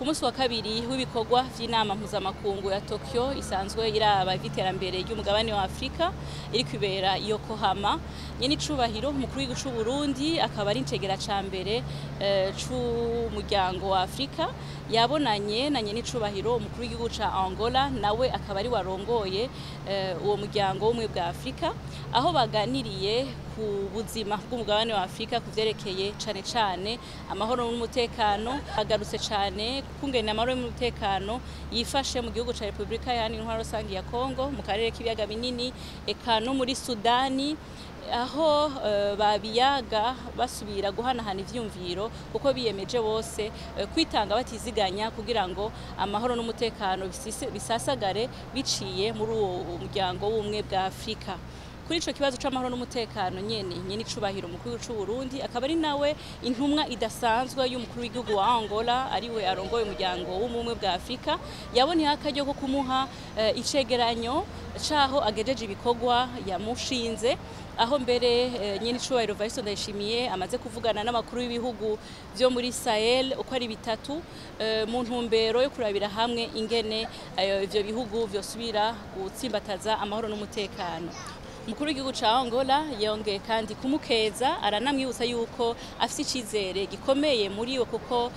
ku munsi wa kabiri w'ibikorwa vy'inama mpuzamakungu ya Tokyo isanzwe iraba ivy'iterambere ry'umugabane wa Afrika iri kwibera i Yokohama. Nyene icubahiro umukuru w'igihugu c'u Burundi akaba ari incegera ca mbere c'umuryango wa Afrika yabonanye na nyene icubahiro umukuru w'igihugu ca Angola, nawe akaba ari warongoye uwo muryango w'umwe bwa Afrika, aho baganiriye ku buzima bw'umugabane wa Afrika kuvyerekeye cane cane amahoro n'umutekano. Agarutse cane kungena amahoro n'umutekano yifashe mu gihugu ca Republika Iharanira Intwaro Rusangi ya Kongo, mu karere k'ibiyaga binini, eka no muri Sudani, aho babiyaga basubira guhanahana ivyumviro kuko biyemeje bose kwitanga batiziganya kugira ngo amahoro n'umutekano bisasagare biciye muri uwo muryango w'umwe bwa Afrika. Kuri ico kibazo c'amahoro n'umutekano nyene icubahiro umukuru w'igihugu c'u Burundi akaba ari nawe intumwa idasanzwe y'umukuru w'igihugu wa Angola, ariwe arongoye umuryango w'umwe bwa Afrika, yaboneye akaryo ko kumuha icegeranyo caho agejeje ibikorwa yamushinze, aho mbere nyene icubahiro Evariste Ndayishimiye amaze kuvugana n'amakuru y'ibihugu vyo muri Sahel uko ari bitatu mu ntumbero yo kurabira hamwe ingene ivyo bihugu vyosubira gutsimbataza amahoro n'umutekano. Umukuru w'igihugu ca Angola yongeye kandi kumukeza, aranamwibutsa yuko afise icizere gikomeye muri we kuko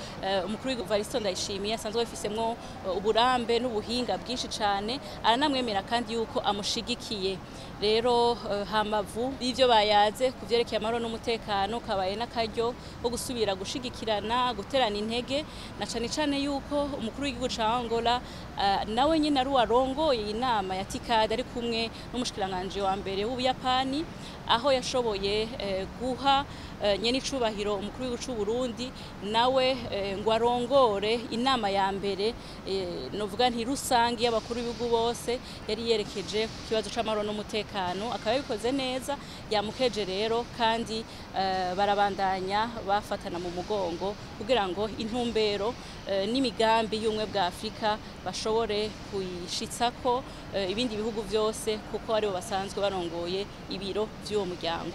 umukuru w'igihugu Evariste Ndayishimiye asanzwe afisemwo uburambe n'ubuhinga bwinshi cane, aranamwemera kandi yuko amushigikiye. Rero hamavu y'ivyo bayaze kuvyerekeye amahoro n'umutekano kabaye n'akaryo ko gusubira gushigikirana, guterana intege, na cane cane yuko umukuru w'igihugu ca Angola nawe nyene ari warongoye inama ya TICAD ari kumwe n'umushikiranganje wa mbere w'Ubuyapani, aho yashoboye guha nyene icubahiro umukuru w'igihugu c'u Burundi nawe ngo arongore inama ya mbere novuga nti rusangi y'abakuru b'ibihugu bose yari yerekeje ku kibazo c'amahoro n'umutekano, akaba yabikoze neza, yamukeje rero kandi barabandanya bafatana mu mugongo kugira ngo intumbero n'imigambi y'umwe bwa Afrika bashobore kuyishitsako ibindi bihugu vyose kuko aribo basanzwe barongoye ibiro vy'uwo muryango.